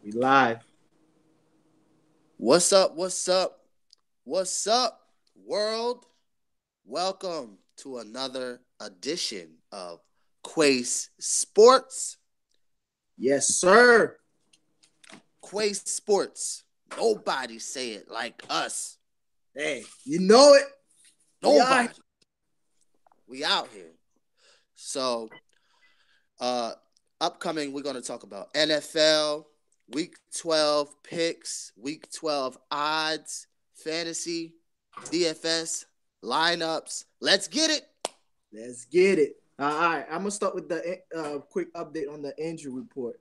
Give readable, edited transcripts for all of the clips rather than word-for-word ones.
We live. What's up? What's up? What's up, world? Welcome to another edition of Quace Sports. Yes, sir. Quace Sports. Nobody say it like us. Hey, you know it. We are. Nobody. We out here. So, uh, upcoming, we're going to talk about NFL, Week 12 picks, Week 12 odds, fantasy, DFS, lineups. Let's get it. Let's get it. All right. I'm gonna start with the quick update on the injury report.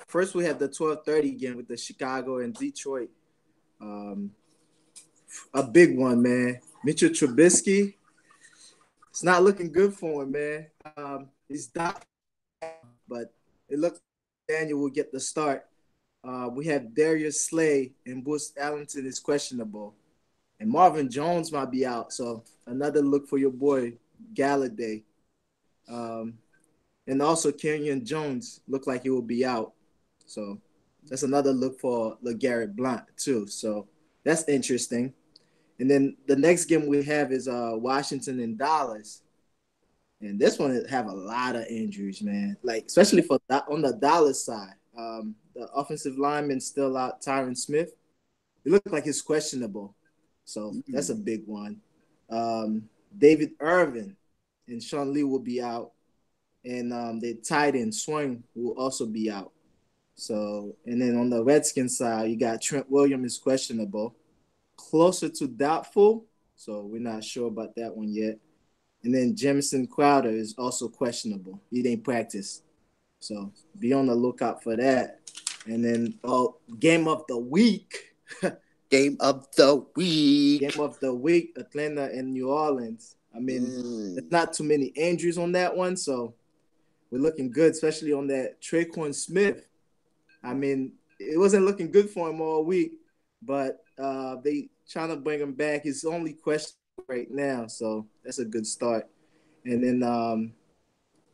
First, we have the 12:30 game with the Chicago and Detroit. Um, a big one, man. Mitchell Trubisky. It's not looking good for him, man. He's not, but it looks like Daniel will get the start. We have Darius Slay and Bruce Ellington is questionable. And Marvin Jones might be out. So another look for your boy Galladay. Um, and also Kenyon Jones looked like he will be out. So that's another look for LeGarrette Blount too. So that's interesting. And then the next game we have is Washington and Dallas. And this one have a lot of injuries, man. Like especially for on the Dallas side. The offensive lineman still out, Tyron Smith. It looked like he's questionable. So that's a big one. David Irvin and Sean Lee will be out. And the tight end Swing will also be out. So, and then on the Redskins side, you got Trent Williams is questionable, closer to doubtful. So we're not sure about that one yet. And then Jamison Crowder is also questionable. He didn't practice. So be on the lookout for that. And then game of the week. Game of the week. Game of the week, Atlanta and New Orleans. I mean, there's not too many injuries on that one, so we're looking good, especially on that Traquan Smith. I mean, it wasn't looking good for him all week, but they trying to bring him back. He's only questionable right now, so that's a good start. And then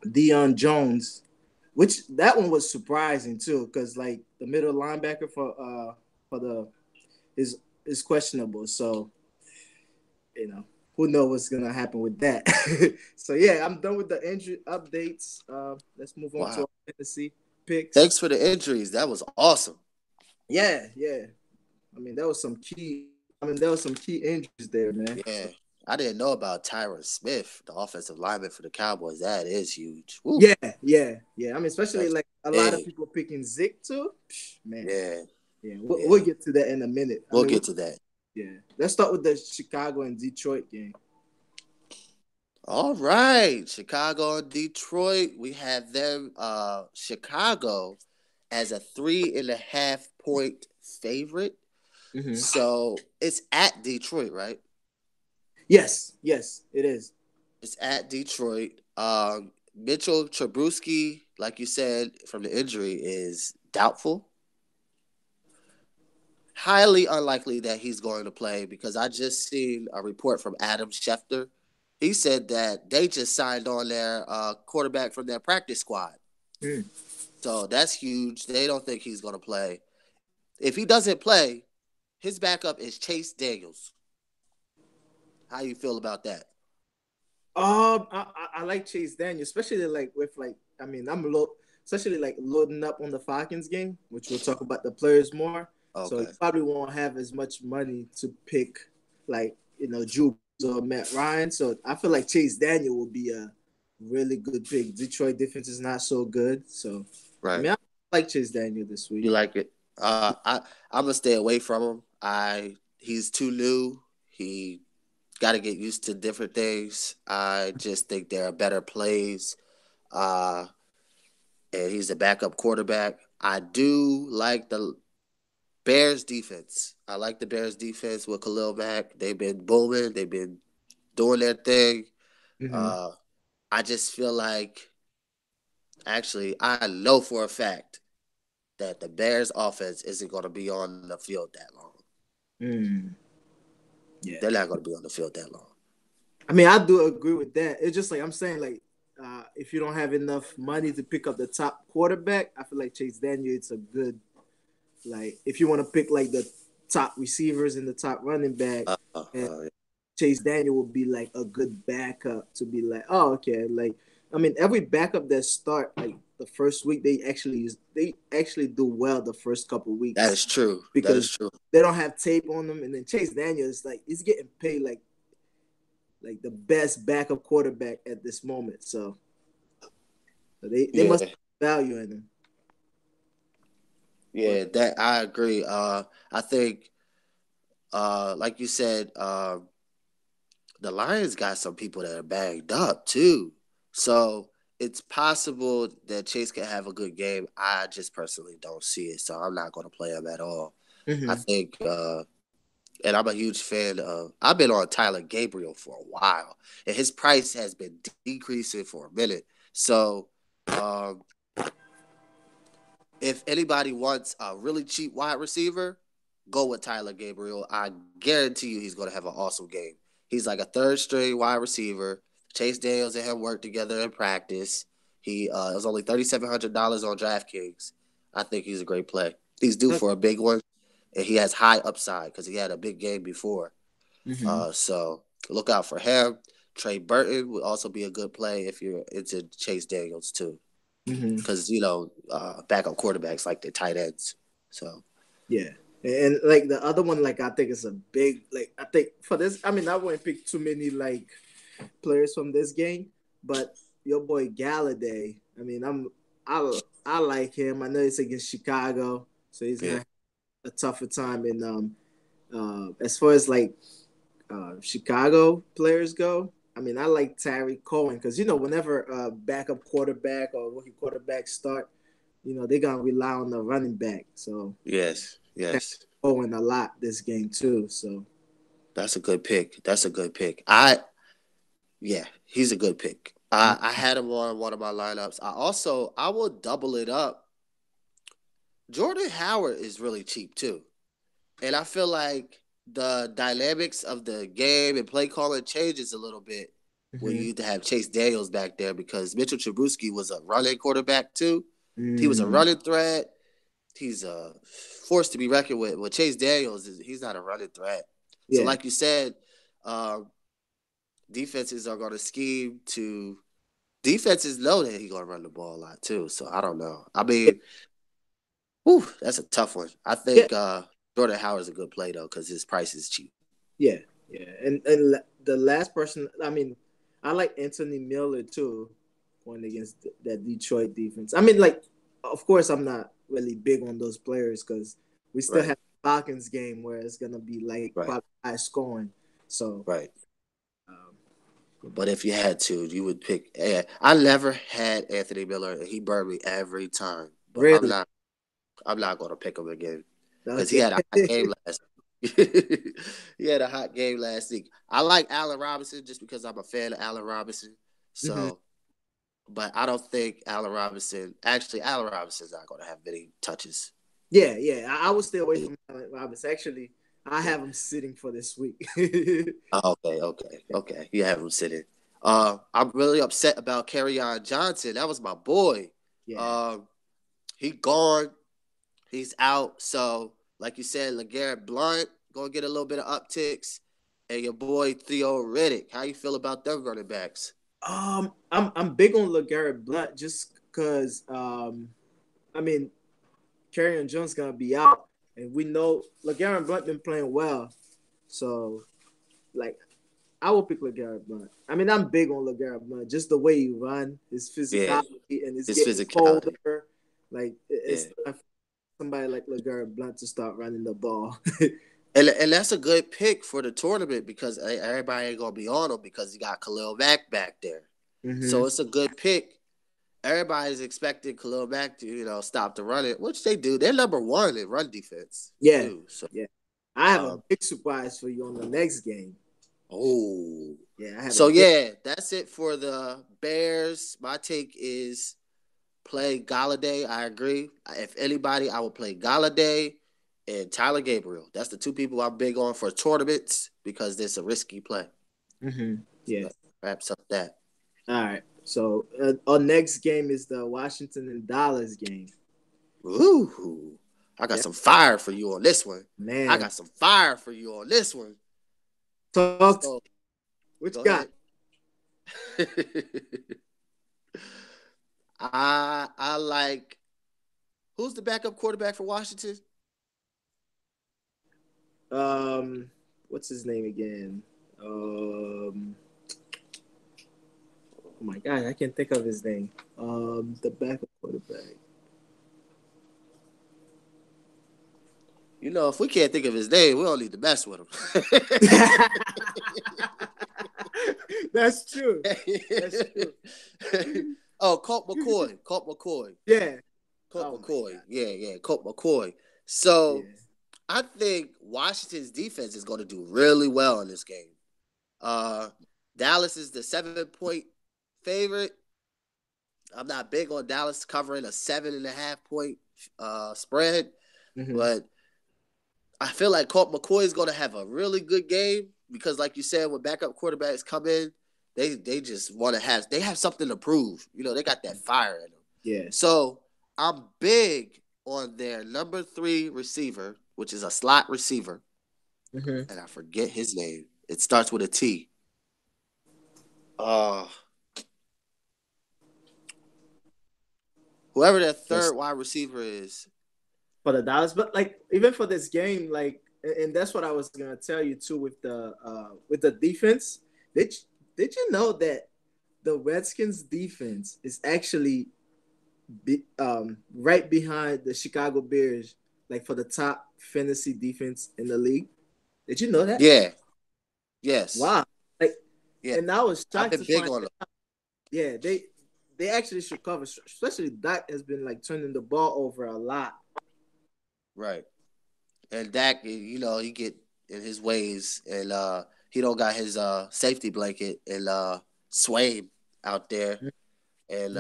Deion Jones, which that one was surprising too, because like the middle linebacker for the is questionable. So who knows what's gonna happen with that. So yeah, I'm done with the injury updates. Let's move on to Wow. our fantasy picks. Thanks for the injuries. That was awesome. Yeah, yeah. I mean, there was some key injuries there, man. Yeah. I didn't know about Tyron Smith, the offensive lineman for the Cowboys. That is huge. Woo. Yeah, yeah, yeah. I mean, especially That's like a lot of big. people picking Zick too. Man, Yeah. yeah. We'll Yeah. get to that in a minute. I We'll mean, get to that. yeah. Let's start with the Chicago and Detroit game. All right. Chicago and Detroit. We have them Chicago as a 3.5 point favorite. Mm-hmm. So it's at Detroit, right? Yes, yes, it is. It's at Detroit. Mitchell Trubisky, like you said, from the injury, is doubtful. Highly unlikely that he's going to play because I just seen a report from Adam Schefter. He said that they just signed on their quarterback from their practice squad. Mm. So that's huge. They don't think he's going to play. If he doesn't play, his backup is Chase Daniels. How you feel about that? I like Chase Daniel, especially like with like I mean especially like loading up on the Falcons game, which we'll talk about the players more. So you Okay. probably won't have as much money to pick like Drew Brees or Matt Ryan. So I feel like Chase Daniel will be a really good pick. Detroit defense is not so good, so I Right. mean I like Chase Daniel this You week. like it? I'm gonna stay away from him. He's too new. He got to get used to different things. I just think there are better plays. Uh, and he's a backup quarterback. I do like the Bears defense. I like the Bears defense with Khalil Mack. They've been booming. They've been doing their thing. Mm-hmm. Uh, I just feel like, actually, I know for a fact that the Bears offense isn't going to be on the field that long. Mm. They're Yeah. not going to be on the field that long. I mean, I do agree with that. It's just like I'm saying, like if you don't have enough money to pick up the top quarterback, I feel like Chase Daniel. It's a good like if you want to pick like the top receivers and the top running back, and Chase Daniel would be like a good backup to be like, oh okay, like I mean every backup that start like the first week they actually do well the first couple That weeks is true. That because is true. they don't have tape on them, and then Chase Daniel is like he's getting paid like the best backup quarterback at this moment. So they must Yeah. have value in him. Yeah, that I agree. I think, like you said, the Lions got some people that are banged up too. So it's possible that Chase can have a good game. I just personally don't see it, so I'm not going to play him at all. I Mm-hmm. think, and I'm a huge fan of. I've been on Tyler Gabriel for a while, and his price has been decreasing for a minute. So, um, if anybody wants a really cheap wide receiver, go with Tyler Gabriel. I guarantee you he's going to have an awesome game. He's like a third string wide receiver. Chase Daniels and him work together in practice. He it was only $3,700 on DraftKings. I think he's a great play. He's due for a big one, and he has high upside because he had a big game before. Mm-hmm. So look out for him. Trey Burton would also be a good play if you're into Chase Daniels too, Mm-hmm. because backup quarterbacks like the tight ends. So Yeah. And like the other one, like I think it's a big like I think for this, I mean I wouldn't pick too many like players from this game, but your boy Galladay, I mean I like him. I know it's against Chicago, so he's gonna yeah, have a tougher time in as far as like Chicago players go. I mean I like Tariq Cohen because whenever backup quarterback or rookie quarterback start, they're gonna rely on the running back. So yes, yes, Owen a lot this game too. So that's a good pick. That's a good pick. Yeah, he's a good pick. I had him on one of my lineups. I will double it up. Jordan Howard is really cheap too. And I feel like the dynamics of the game and play calling changes a little bit when mm-hmm. you have Chase Daniels back there because Mitchell Trubisky was a running quarterback too. He was a Mm, running threat. He's a force to be reckoned with. Well, Chase Daniels he's not a running threat. So, yeah, like you said, defenses are going to scheme to. Defenses know that he's going to run the ball a lot too. So I don't know. I mean, whew, that's a tough one. I yeah, think Jordan Howard's a good play though because his price is cheap. yeah, yeah. And the last person, I mean, I like Anthony Miller too, going against that Detroit defense. I mean, like, of course, I'm not really big on those players because we still Right, have the Falcons game where it's gonna be like right, probably high scoring. So, right. um, But if you had to, you would pick. Yeah, I never had Anthony Miller, and he burned me every time. But I'm really, not. I'm not going to pick him again because he okay, had a hot game last. He had a hot game last week. I like Allen Robinson just because I'm a fan of Allen Robinson. hmm So, but I don't think Allen Robinson. Actually, Allen Robinson's not going to have many touches. yeah, yeah. I would stay away from Allen Robinson. Actually, I Yeah. have him sitting for this week. Oh, okay. You have him sitting. I'm really upset about Kerryon Johnson. That was my boy. Yeah. Um, he gone. He's out. So, like you said, LeGarrette Blount gonna get a little bit of upticks, and your boy Theo Riddick. How you feel about them running backs? I'm big on LeGarrette Blunt just because I mean Carrion Jones gonna be out, and we know LeGarrette Blunt been playing well, so like I will pick LeGarrette Blunt. I mean I'm big on LeGarrette Blunt, just the way he run, his Yeah, physicality, and his his getting physicality. colder. Like Yeah, it's time for somebody like LeGarrette Blunt to start running the ball. and that's a good pick for the tournament because everybody ain't gonna be on him because you got Khalil Mack back there. hmm So it's a good pick. Everybody's expecting Khalil Mack to stop the running, which they do. They're number one in run defense Yeah, too. So yeah. I have a um, big surprise for you on the next game. oh. Yeah, I have a So big. yeah, that's it for the Bears. My take is play Galladay. I agree. If anybody, I would play Galladay and Tyler Gabriel. That's the two people I'm big on for tournaments because it's a risky play. hmm So Yeah. that wraps up that. All right. So our next game is the Washington and Dallas game. Ooh, I got some fire for you on this one. I Man, got some fire for you on this one. talk. So, What you go got? ahead. I like, who's the backup quarterback for Washington? What's his name again? Oh my god, I can't think of his name. The backup quarterback. You know, if we can't think of his name, we don't need to mess with him. That's true. That's true. Oh, Colt McCoy. Colt McCoy. Yeah. Colt McCoy. Yeah. Colt McCoy. So Yeah. I think Washington's defense is going to do really well in this game. Dallas is the 7-point favorite. I'm not big on Dallas covering a 7.5-point spread, but I feel like Colt McCoy is going to have a really good game because, like you said, when backup quarterbacks come in, they just want to have something to prove. You know, they got that fire in them. Yeah. So I'm big on their number 3 receiver, which is a slot receiver, and I forget his name. It starts with a T. Whoever that third wide receiver is for the Dallas, but like even for this game, like, and that's what I was gonna tell you too with the defense. Did you know that the Redskins defense is actually right behind the Chicago Bears, like for the top fantasy defense in the league? Did you know that? Yeah. Yes. Wow. Like, yeah. And I was shocked to big find on them. Yeah, they actually should cover, especially Dak has been like turning the ball over a lot. Right. And Dak, you know, he get in his ways, and he don't got his safety blanket and Swain out there, and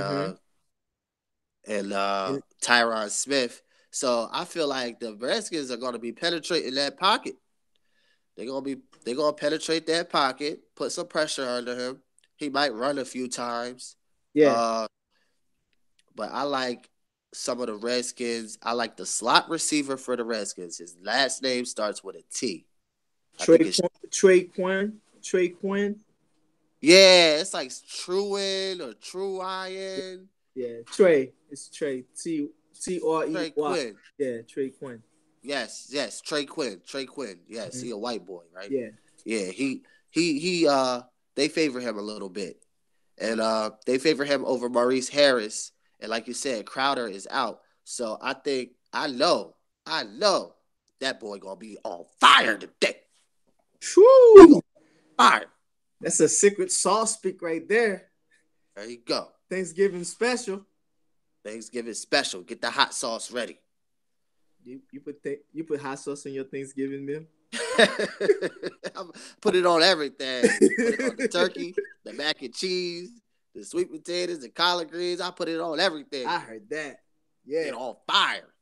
Tyron Smith. So I feel like the Redskins are going to be penetrating that pocket. They're gonna penetrate that pocket, put some pressure under him. He might run a few times. Yeah. But I like some of the Redskins. I like the slot receiver for the Redskins. His last name starts with a T. Trey Quinn. Yeah, it's like Truin or Truian. Yeah, Trey. It's Trey. Trey. Trey Quinn. Yeah, Trey Quinn. Yes, Trey Quinn. Yes, he a white boy, right? Yeah. Yeah, he they favor him a little bit. And they favor him over Maurice Harris. And like you said, Crowder is out. So I know that boy gonna be on fire today. Whew. Fire. That's a secret sauce pick right there. There you go. Thanksgiving special. Thanksgiving special. Get the hot sauce ready. You put hot sauce in your Thanksgiving meal? Put it on everything. Put it on the turkey, the mac and cheese, the sweet potatoes, the collard greens. I put it on everything. I heard that. Yeah. Get on fire.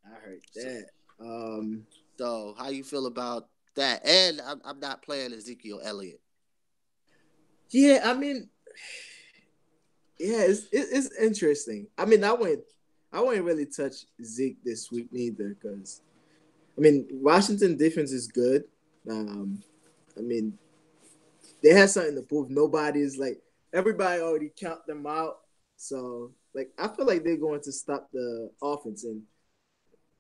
I heard that. So how you feel about that? And I'm not playing Ezekiel Elliott. Yeah, I mean, yeah, it's interesting. I mean, I wouldn't really touch Zeke this week neither because, I mean, Washington defense is good. I mean, they have something to prove. Nobody's like everybody already count them out. So like I feel like they're going to stop the offense. And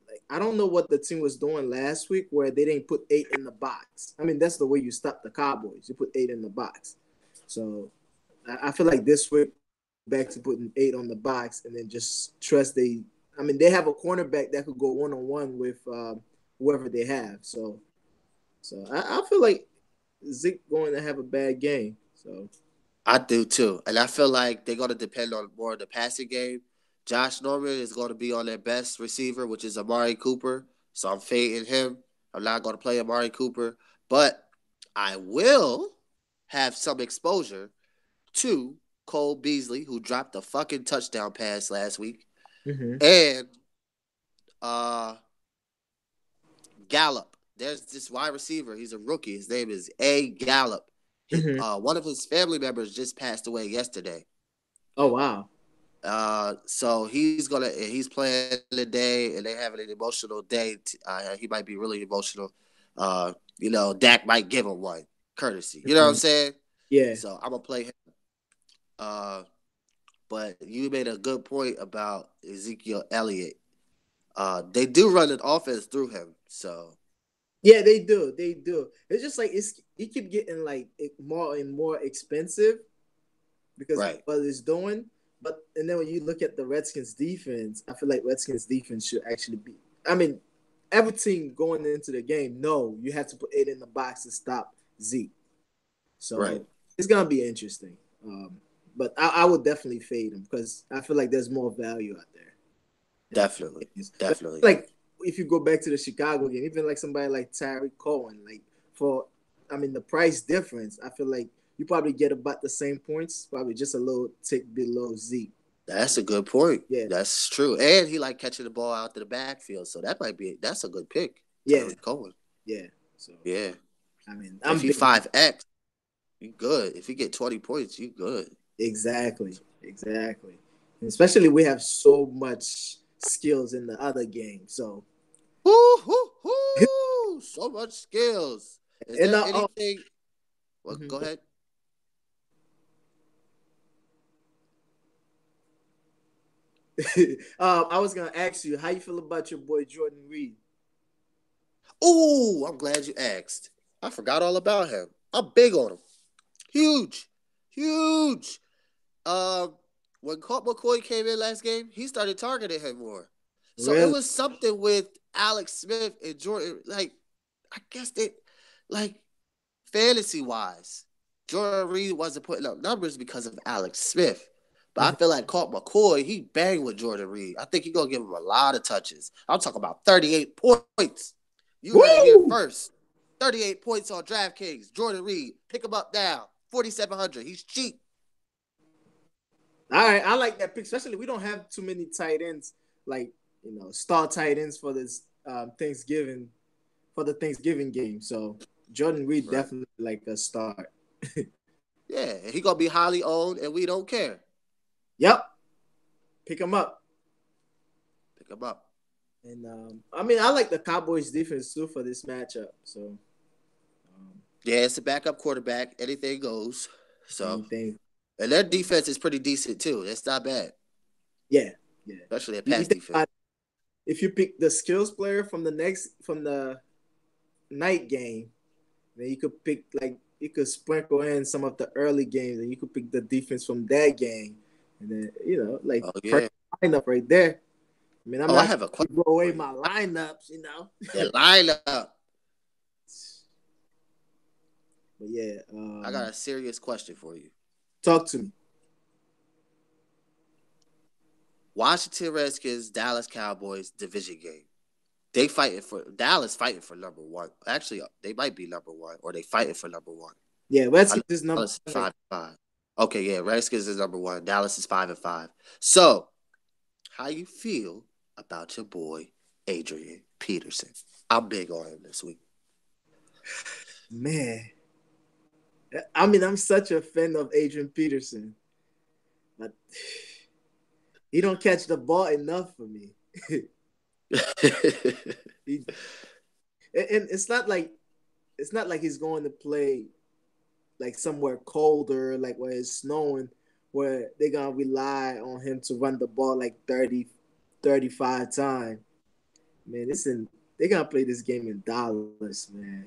like I don't know what the team was doing last week where they didn't put 8 in the box. I mean, that's the way you stop the Cowboys. You put 8 in the box. So I feel like this week back to putting 8 on the box and then just trust they have a cornerback that could go one-on-one with whoever they have. So I feel like Zeke going to have a bad game. So I do too. And I feel like they're going to depend on more of the passing game. Josh Norman is going to be on their best receiver, which is Amari Cooper. So I'm fading him. I'm not going to play Amari Cooper. But I will have some exposure to Cole Beasley, who dropped a fucking touchdown pass last week. And Gallup. There's this wide receiver. He's a rookie. His name is A. Gallup. One of his family members just passed away yesterday. Oh wow. So he's playing today, and they having an emotional day. He might be really emotional. Dak might give him one courtesy. You know what I'm Mhm. saying? Yeah. So I'm gonna play him. Uh, but you made a good point about Ezekiel Elliott. They do run an offense through him. So Yeah, they do. They do. It's just like it keep getting like more and more expensive because of right, what it's doing. But and then when you look at the Redskins defense, I feel like Redskins defense should actually be. I mean, every team going into the game, no, you have to put it in the box to stop Zeke. right, So it's gonna be interesting. But I would definitely fade him because I feel like there's more value out there. definitely, definitely. Like if you go back to the Chicago game, even like somebody like Tyreek Cohen, like for I mean the price difference, I feel like you probably get about the same points, probably just a little tick below Z. That's a good point. Yeah, That's true. And he like catching the ball out to the backfield, so that's a good pick. yeah, Tyreek Cohen. yeah. So Yeah. I mean, If I'm he big on 5X, you good. If you get 20 points, you good. exactly, exactly. And especially we have so much skills in the other game. So Woo, woo, woo. So much skills. Is and there anything? Well, mhm. go ahead. I was gonna ask you how you feel about your boy Jordan Reed. Ooh, I'm glad you asked. I forgot all about him. I'm big on him. Huge. Huge. Um, when Colt McCoy came in last game, he started targeting him more. So it Really? was something with Alex Smith and Jordan. Like, I guess they, like, fantasy wise, Jordan Reed wasn't putting up numbers because of Alex Smith. But I feel like Colt McCoy, he banged with Jordan Reed. I think he's going to give him a lot of touches. I'm talking about 38 points. You heard it here Woo! first. 38 points on DraftKings. Jordan Reed, pick him up now. 4,700. He's cheap. All right, I like that pick. Especially we don't have too many tight ends, like star tight ends for this Thanksgiving for the Thanksgiving game. So Jordan Reed Right. definitely like a start. Yeah, and he gonna be highly owned, and we don't care. Yep, pick him up. Pick him up. And I mean, I like the Cowboys defense too for this matchup. So Yeah, it's a backup quarterback. Anything goes. So, anything, and their defense is pretty decent too. It's not bad, yeah, yeah. especially their You pass think defense. about if you pick the skills player from the night game, then you could pick like you could sprinkle in some of the early games, and you could pick the defense from that game, and then like Oh perfect yeah. lineup right there. I mean, I'm Oh, I not have a gonna question give away for you. my lineups. The lineup. But yeah, I got a serious question for you. talk to me. Washington Redskins, Dallas Cowboys division game. They fighting for Dallas fighting for number one. Actually, they might be number one, or they fighting for number one. Yeah, I Redskins know is number Dallas is one right 5-5. Okay, yeah, Redskins is number one. Dallas is 5-5. So, how you feel about your boy Adrian Peterson? I'm big on him this week. now. Man, I mean, I'm such a fan of Adrian Peterson, but he don't catch the ball enough for me. he, and it's not like he's going to play like somewhere colder, like where it's snowing, where they're gonna rely on him to run the ball like 30, 35 times. Man, they're gonna play this game in Dallas, man.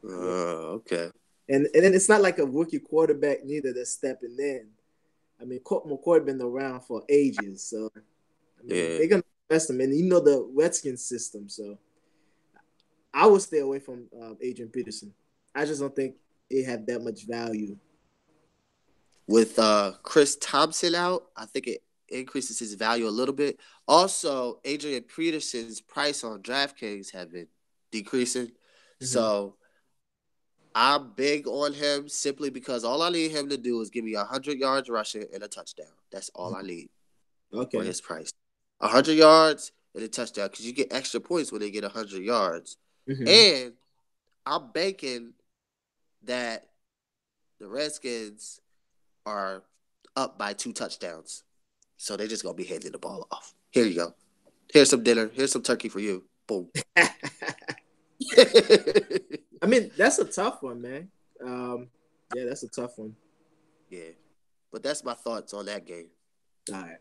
Yeah. Okay. And then it's not like a rookie quarterback neither that's stepping in. I mean, Colt McCoy been around for ages, so I mean Yeah. they're gonna invest him, and the Redskins system. So I would stay away from Adrian Peterson. I just don't think it had that much value. With Chris Thompson out, I think it increases his value a little bit. Also, Adrian Peterson's price on DraftKings have been decreasing. Mm-hmm. So I'm big on him simply because all I need him to do is give me 100 yards rushing and a touchdown. That's all I need for Okay. his price. 100 yards and a touchdown because you get extra points when they get 100 yards. Mm-hmm. And I'm banking that the Redskins are up by 2 touchdowns. So they're just going to be handing the ball off. Here you go. Here's some dinner. Here's some turkey for you. Boom. I mean, that's a tough one, man. Yeah, that's a tough one. Yeah. But that's my thoughts on that game. All right.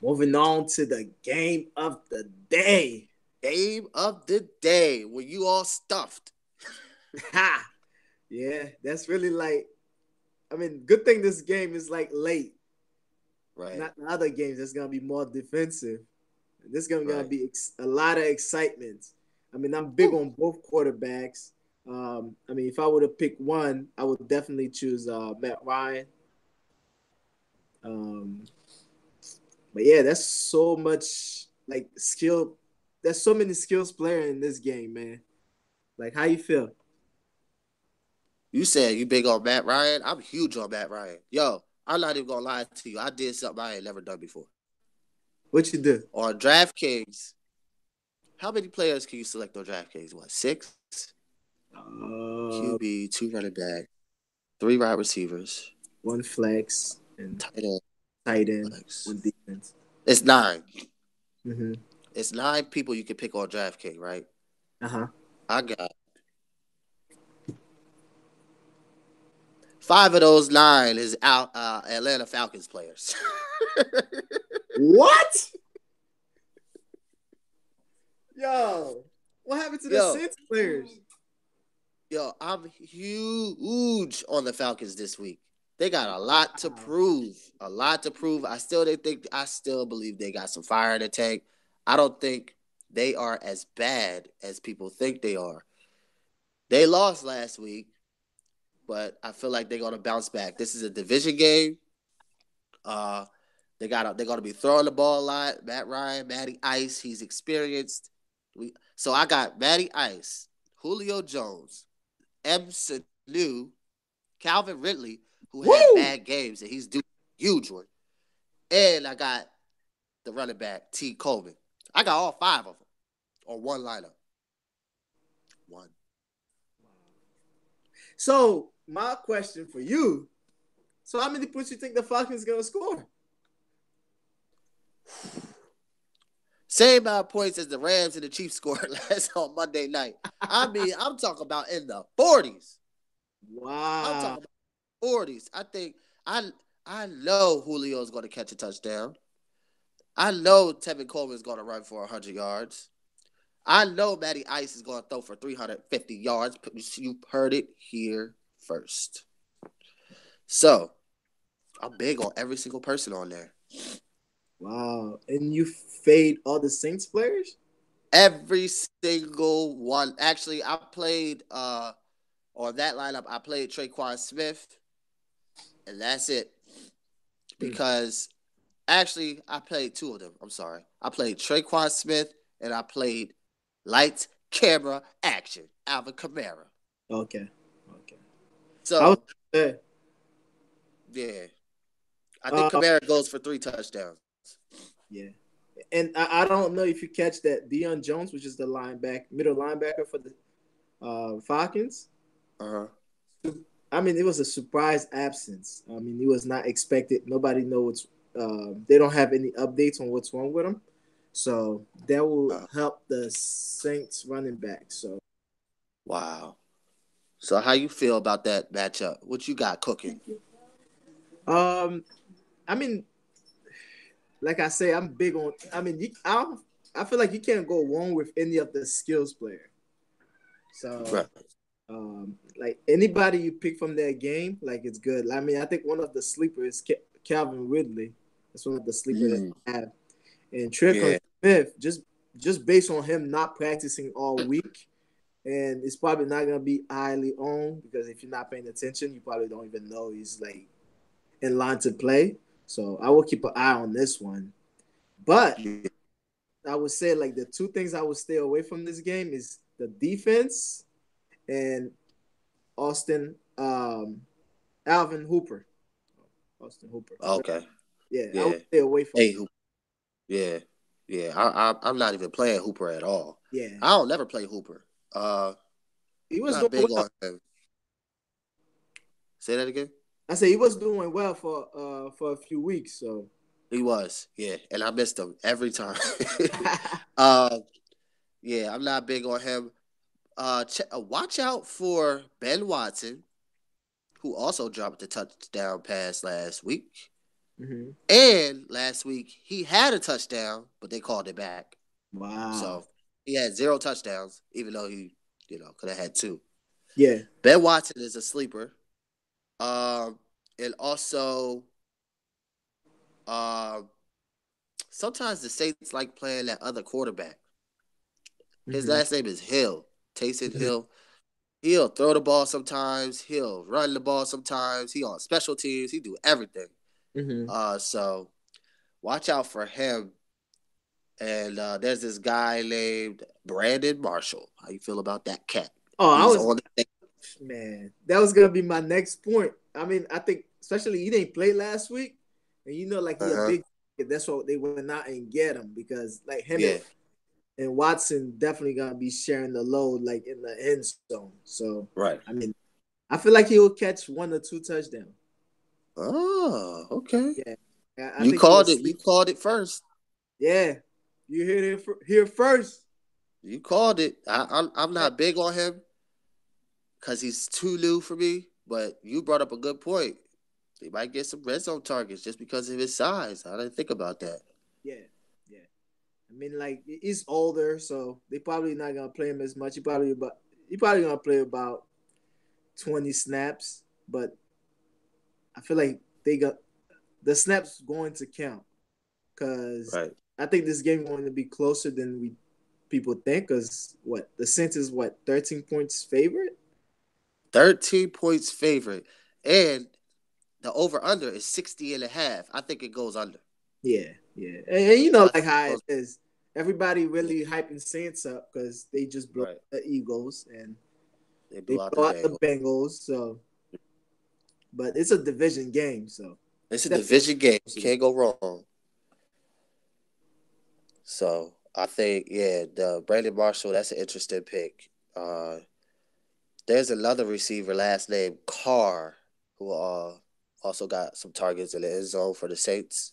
Moving on to the game of the day. Game of the day when you all stuffed. Ha! Yeah, that's really like, I mean, good thing this game is like late. Right. Not the other games that's going to be more defensive. This is going to be a lot of excitement. I mean, I'm big on both quarterbacks. I mean, if I were to pick one, I would definitely choose Matt Ryan. But yeah, that's so much like skill. There's so many skills players in this game, man. Like, how you feel? You said you big on Matt Ryan. I'm huge on Matt Ryan. Yo, I'm not even gonna lie to you. I did something I ain't never done before. What you do? On DraftKings, how many players can you select on DraftKings? What, 6? QB, 2 running back, 3 wide receivers, 1 flex, and tight end, 1 defense. It's 9. Mm-hmm. It's 9 people you can pick on DraftKings, right? Uh-huh. I got 5 of those 9 is Atlanta Falcons players. What? Yo, what happened to the Saints players? Yo, I'm huge on the Falcons this week. They got a lot to prove. I still believe they got some fire in the tank. I don't think they are as bad as people think they are. They lost last week, but I feel like they're gonna bounce back. This is a division game. They're gonna be throwing the ball a lot. Matt Ryan, Matty Ice, he's experienced. So I got Matty Ice, Julio Jones, M. Sanu, Calvin Ridley, who had bad games, and he's doing a huge one. And I got the running back, T. Coleman. I got all 5 of them on one lineup. 1. So my question for you: so how many points you think the Falcons gonna score? Same amount of points as the Rams and the Chiefs scored last on Monday night. I mean, I'm talking about in the 40s. Wow. I'm talking about 40s. I think I know Julio's going to catch a touchdown. I know Tevin Coleman's going to run for 100 yards. I know Matty Ice is going to throw for 350 yards. You heard it here first. So, I'm big on every single person on there. Wow. And you fade all the Saints players? Every single one. Actually, I played on that lineup, I played Traquan Smith, and that's it. Because actually, I played 2 of them. I'm sorry. I played Traquan Smith, and I played Lights, Camera, Action, Alvin Kamara. Okay. So, yeah. I think Kamara goes for 3 touchdowns. Yeah. And I don't know if you catch that Deion Jones, which is the middle linebacker for the Falcons. Uh-huh. I mean, it was a surprise absence. I mean, it was not expected. Nobody knows. They don't have any updates on what's wrong with him. So that will help the Saints running back. So, wow. So how you feel about that matchup? What you got cooking? I mean, like I say, I'm big on. I mean, I feel like you can't go wrong with any of the skills player. So, like anybody you pick from their game, like it's good. I mean, I think one of the sleepers is Calvin Ridley. That's one of the sleepers that I have. And Traquan Smith, just based on him not practicing all week, and it's probably not gonna be highly owned because if you're not paying attention, you probably don't even know he's like in line to play. So I will keep an eye on this one. But I would say like the 2 things I would stay away from this game is the defense and Alvin Hooper. Austin Hooper. Okay. Yeah, I would stay away from Hooper. Yeah. I'm not even playing Hooper at all. Yeah. I don't never play Hooper. He was not big well. on him. Say that again. I said he was doing well for a few weeks. So He was, yeah, and I missed him every time. uh, yeah, I'm not big on him. Watch out for Ben Watson, who also dropped the touchdown pass last week. mm-hmm. And last week he had a touchdown, but they called it back. Wow. So he had 0 touchdowns, even though he, could have had 2. Yeah. Ben Watson is a sleeper. And also, sometimes the Saints like playing that other quarterback. His last name is Hill, Taysom Hill. He'll throw the ball sometimes. He'll run the ball sometimes. He on special teams. He do everything. So watch out for him. And there's this guy named Brandon Marshall. How you feel about that cat? Oh, man, that was gonna be my next point. I mean, I think especially he didn't play last week, and he a big. That's why they went out and get him because like him and Watson definitely gonna be sharing the load like in the end zone. So right. I mean, I feel like he will catch 1 or 2 touchdowns. Oh, okay. Yeah, you called it. You called it first. Yeah, you heard it here first. You called it. I'm not big on him because he's too new for me. But you brought up a good point. He might get some red zone targets just because of his size. I didn't think about that. Yeah. I mean, like he's older, so they probably not gonna play him as much. He probably gonna play about 20 snaps, but I feel like they got the snaps going to count because I think this game is going to be closer than people think. Because the Saints is 13 points favorite. 13 points favorite, and the over under is 60.5. I think it goes under. Yeah, and like how it is. Everybody really hyping Saints up because they just blew the Eagles and they blew out the Bengals. So, but it's a division game, so it's a division game. Can't go wrong. So I think the Brandon Marshall, that's an interesting pick. There's another receiver, last name Carr, who also got some targets in the end zone for the Saints.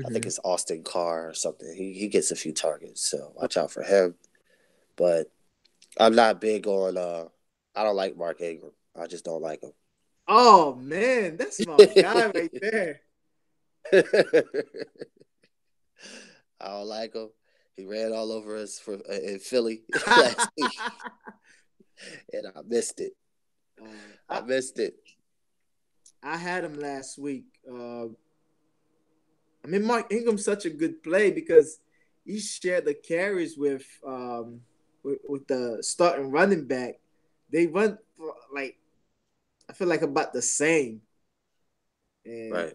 I think it's Austin Carr or something. He gets a few targets, so watch out for him. But I'm not big on. I don't like Mark Ingram. I just don't like him. Oh man, that's my guy right there. I don't like him. He ran all over us in Philly last week, and I missed it. I missed it. I had him last week. I mean, Mark Ingram's such a good play because he shared the carries with the starting running back. They run for, like I feel like about the same. And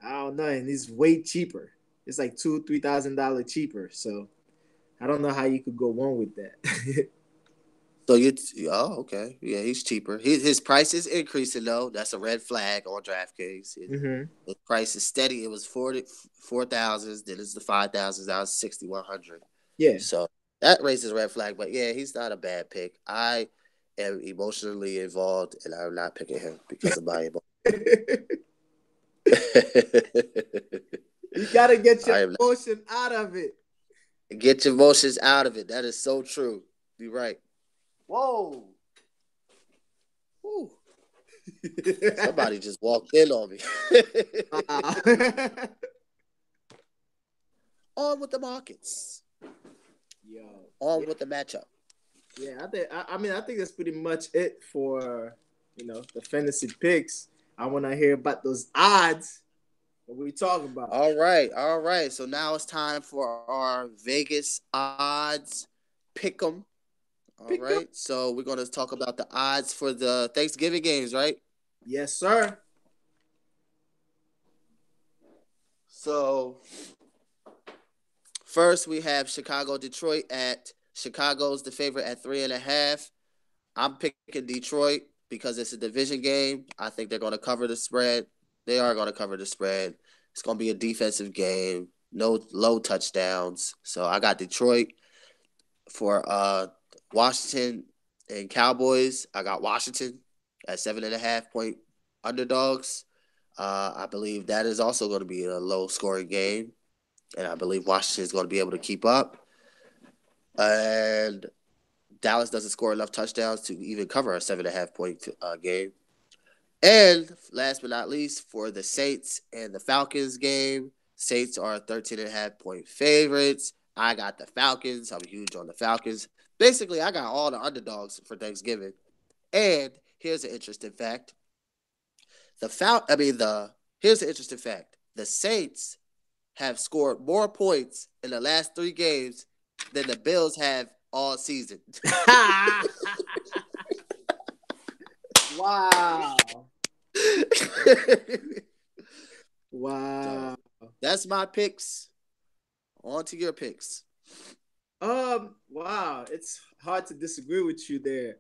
I don't know, and it's way cheaper. It's like $2,000-$3,000 cheaper. So I don't know how you could go wrong with that. So okay. Yeah, he's cheaper. His price is increasing though. That's a red flag on DraftKings. His price is steady. It was 4,000. Then it's the 5,000. Now it's 6,100. Yeah. So that raises a red flag. But yeah, he's not a bad pick. I am emotionally involved, and I'm not picking him because of my emotion. You gotta get your emotion out of it. Get your emotions out of it. That is so true. You're right. Whoa. Woo. Somebody just walked in on me. On with the markets. On with the matchup. Yeah, I think that's pretty much it for the fantasy picks. I want to hear about those odds. What we talking about? All right. So now it's time for our Vegas odds pick'em. All right. So we're going to talk about the odds for the Thanksgiving games, right? Yes, sir. So first we have Chicago-Detroit at Chicago's the favorite at 3.5. I'm picking Detroit because it's a division game. I think they're going to cover the spread. They are going to cover the spread. It's going to be a defensive game. No low touchdowns. So I got Detroit. For Washington and Cowboys, I got Washington. at 7.5-point underdogs. I believe that is also going to be a low-scoring game, and I believe Washington is going to be able to keep up. And Dallas doesn't score enough touchdowns to even cover a 7.5-point game. And last but not least, for the Saints and the Falcons game, Saints are 13.5-point favorites. I got the Falcons. I'm huge on the Falcons. Basically, I got all the underdogs for Thanksgiving. And here's an interesting fact. Here's an interesting fact. The Saints have scored more points in the last 3 games than the Bills have all season. Wow. Wow. So, that's my picks. On to your picks. Wow. It's hard to disagree with you there.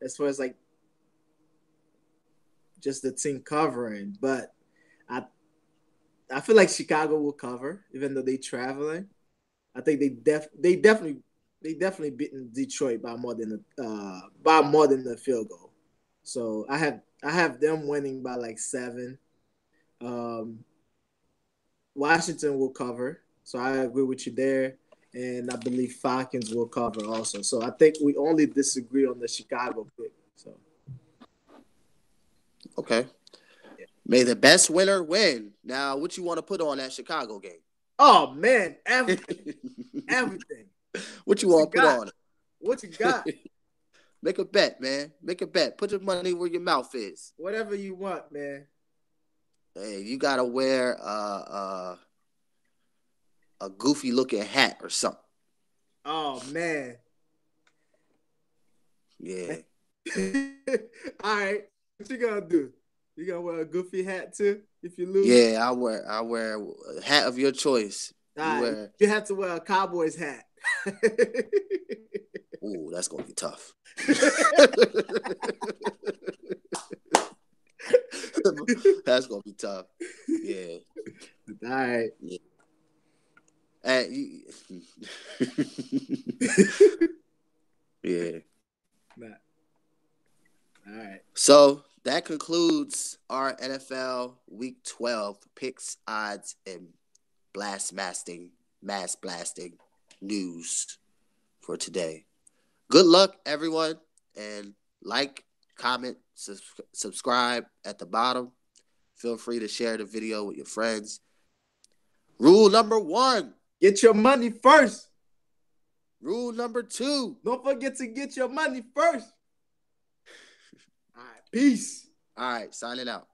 As far as like just the team covering, but I feel like Chicago will cover, even though they're traveling. I think they definitely beaten Detroit by more than the field goal. So I have them winning by like 7. Washington will cover, so I agree with you there, and I believe Falcons will cover also. So I think we only disagree on the Chicago pick. So okay. May the best winner win. Now, what you want to put on that Chicago game? Oh man, everything. What you want to put on it? What you got? Make a bet, man. Make a bet. Put your money where your mouth is. Whatever you want, man. Hey, you gotta wear a goofy looking hat or something. Oh man. Yeah. All right. What you gonna do? You gonna wear a goofy hat too if you lose? Yeah, I wear a hat of your choice. You have to wear a Cowboys hat. Ooh, that's gonna be tough. That's gonna be tough. Yeah. All right. Yeah. Yeah. All right. So that concludes our NFL Week 12 picks, odds, and mass blasting news for today. Good luck, everyone, and like, comment, subscribe at the bottom. Feel free to share the video with your friends. Rule number 1. Get your money first. Rule number 2. Don't forget to get your money first. All right. Peace. All right. Signing out.